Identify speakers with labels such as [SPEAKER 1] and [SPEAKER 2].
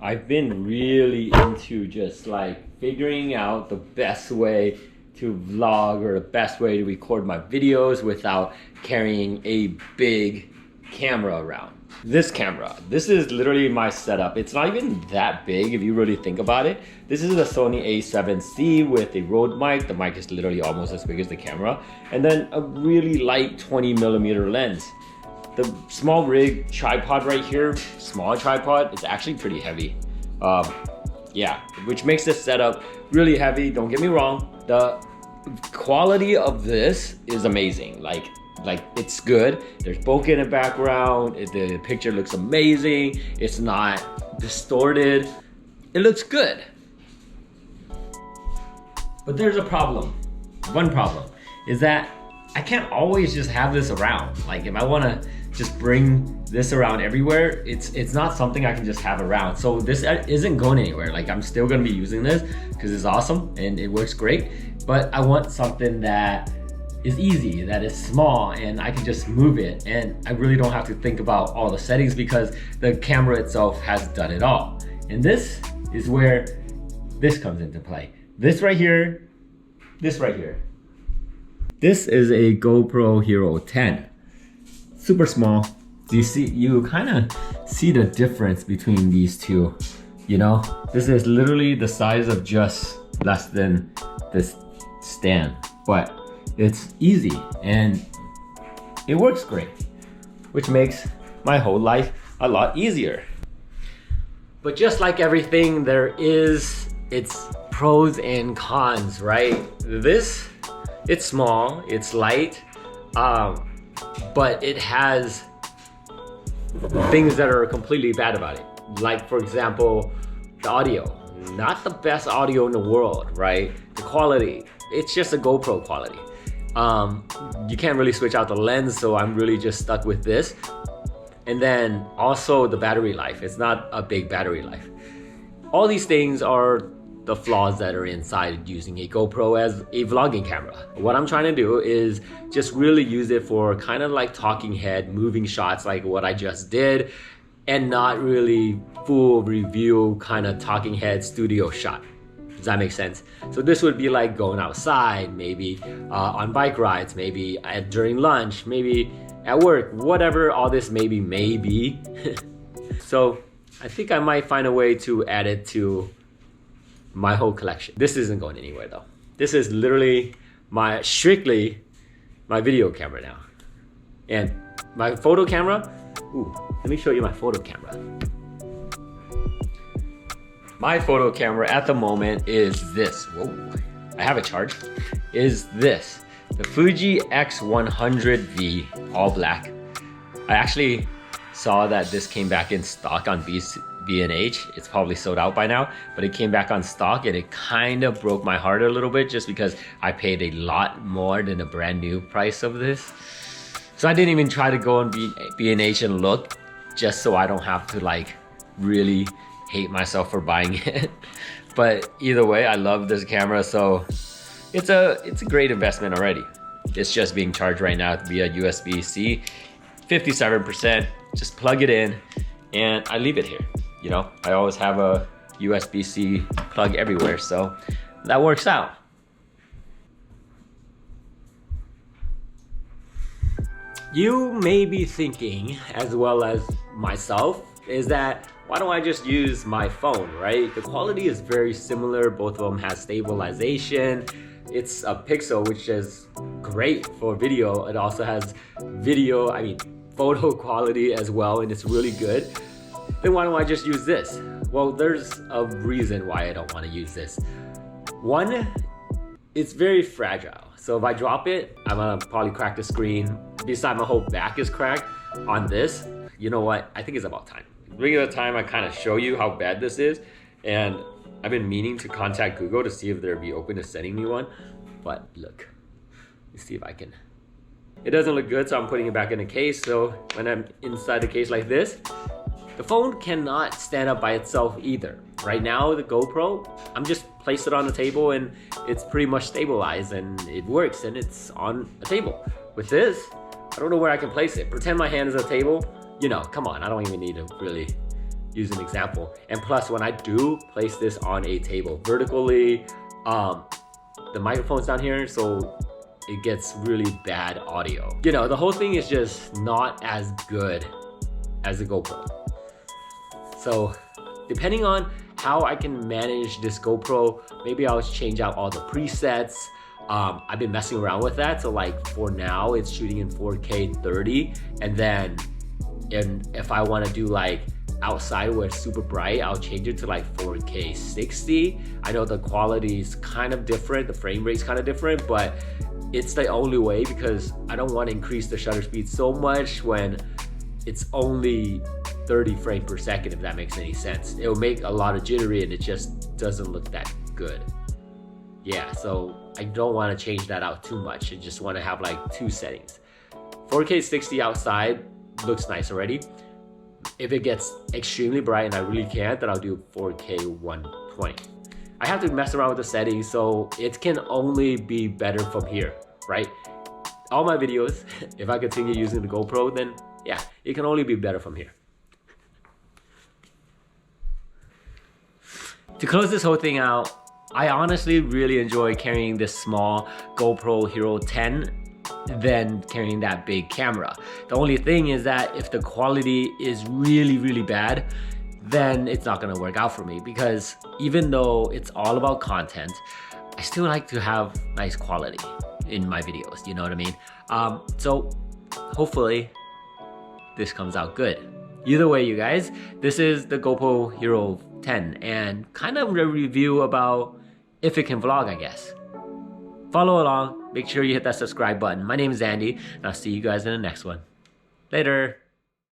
[SPEAKER 1] I've been really into just like figuring out the best way to vlog or the best way to record my videos without carrying a big camera around. This camera, this is literally my setup. It's not even that big if you really think about it. This is a Sony a7C with a Rode mic. The mic is literally almost as big as the camera. And then a really light 20mm lens. The small rig tripod right here, small tripod, it's actually pretty heavy. Yeah, which makes this setup really heavy. Don't get me wrong, the quality of this is amazing. Like it's good. There's bokeh in the background. The picture looks amazing. It's not distorted. It looks good. But there's a problem. One problem is that I can't always just have this around. Like if I want to just bring this around everywhere, it's not something I can just have around. So this isn't going anywhere. Like I'm still gonna be using this because it's awesome and it works great. But I want something that is easy, that is small, and I can just move it. And I really don't have to think about all the settings because the camera itself has done it all. And this is where this comes into play. This right here, this right here. This is a GoPro Hero 10. Super small. You kind of see the difference between these two, you know? This is literally the size of just less than this stand, but it's easy and it works great, which makes my whole life a lot easier. But just like everything, there is its pros and cons, right? This, it's small, it's light, but it has things that are completely bad about it. Like for example, the audio. Not the best audio in the world, right? The quality, it's just a GoPro quality. You can't really switch out the lens, so I'm really just stuck with this. And then also the battery life, it's not a big battery life. All these things are the flaws that are inside using a GoPro as a vlogging camera. What I'm trying to do is just really use it for kind of like talking head, moving shots like what I just did, and not really full review kind of talking head studio shot. Does that make sense? So this would be like going outside, maybe on bike rides, maybe during lunch, maybe at work, whatever all this maybe. So I think I might find a way to add it to my whole collection. This isn't going anywhere though. This is literally strictly my video camera now. And my photo camera, let me show you my photo camera. My photo camera at the moment is this. Whoa, I have a charge. Is this, the Fuji X100V, all black. I actually saw that this came back in stock on B&H. It's probably sold out by now, but it came back on stock and it kind of broke my heart a little bit just because I paid a lot more than the brand new price of this. So I didn't even try to go on B&H and look, just so I don't have to like really hate myself for buying it. But either way, I love this camera, so it's a great investment already. It's just being charged right now via USB-C, 57%. Just plug it in and I leave it here. You know, I always have a USB-C plug everywhere, so that works out. You may be thinking, as well as myself, is that why don't I just use my phone, right? The quality is very similar. Both of them have stabilization. It's a Pixel, which is great for video. It also has photo quality as well, and it's really good. Then why don't I just use this? Well, there's a reason why I don't want to use this. One, it's very fragile. So if I drop it, I'm gonna probably crack the screen. Besides, my whole back is cracked on this. You know what? I think it's about time. Regular time I kind of show you how bad this is, and I've been meaning to contact Google to see if they'll be open to sending me one. But look, let's see if I can. It doesn't look good, so I'm putting it back in the case. So when I'm inside the case like this, the phone cannot stand up by itself either. Right now, the GoPro, I'm just placed it on the table and it's pretty much stabilized and it works and it's on a table. With this, I don't know where I can place it. Pretend my hand is a table. You know, come on, I don't even need to really use an example. And plus, when I do place this on a table vertically, the microphone's down here, so it gets really bad audio. You know, the whole thing is just not as good as the GoPro. So depending on how I can manage this GoPro, maybe I'll change out all the presets. I've been messing around with that, so like for now it's shooting in 4K 30, and then if I want to do like outside where it's super bright, I'll change it to like 4K 60. I know the quality is kind of different, the frame rate's kind of different, but it's the only way because I don't want to increase the shutter speed so much when it's only 30 frames per second, if that makes any sense. It will make a lot of jittery and it just doesn't look that good. Yeah, so I don't want to change that out too much. I just want to have like 2 settings. 4K 60 outside looks nice already. If it gets extremely bright and I really can't, then I'll do 4K 120. I have to mess around with the settings, so it can only be better from here, right? All my videos, if I continue using the GoPro, then yeah, it can only be better from here. To close this whole thing out, I honestly really enjoy carrying this small GoPro Hero 10 than carrying that big camera. The only thing is that if the quality is really bad, then it's not gonna work out for me, because even though it's all about content, I still like to have nice quality in my videos, you know what I mean? So hopefully this comes out good. Either way, you guys, this is the GoPro Hero 10 and kind of a review about if it can vlog, I guess. Follow along, make sure you hit that subscribe button. My name is Andy, and I'll see you guys in the next one. Later.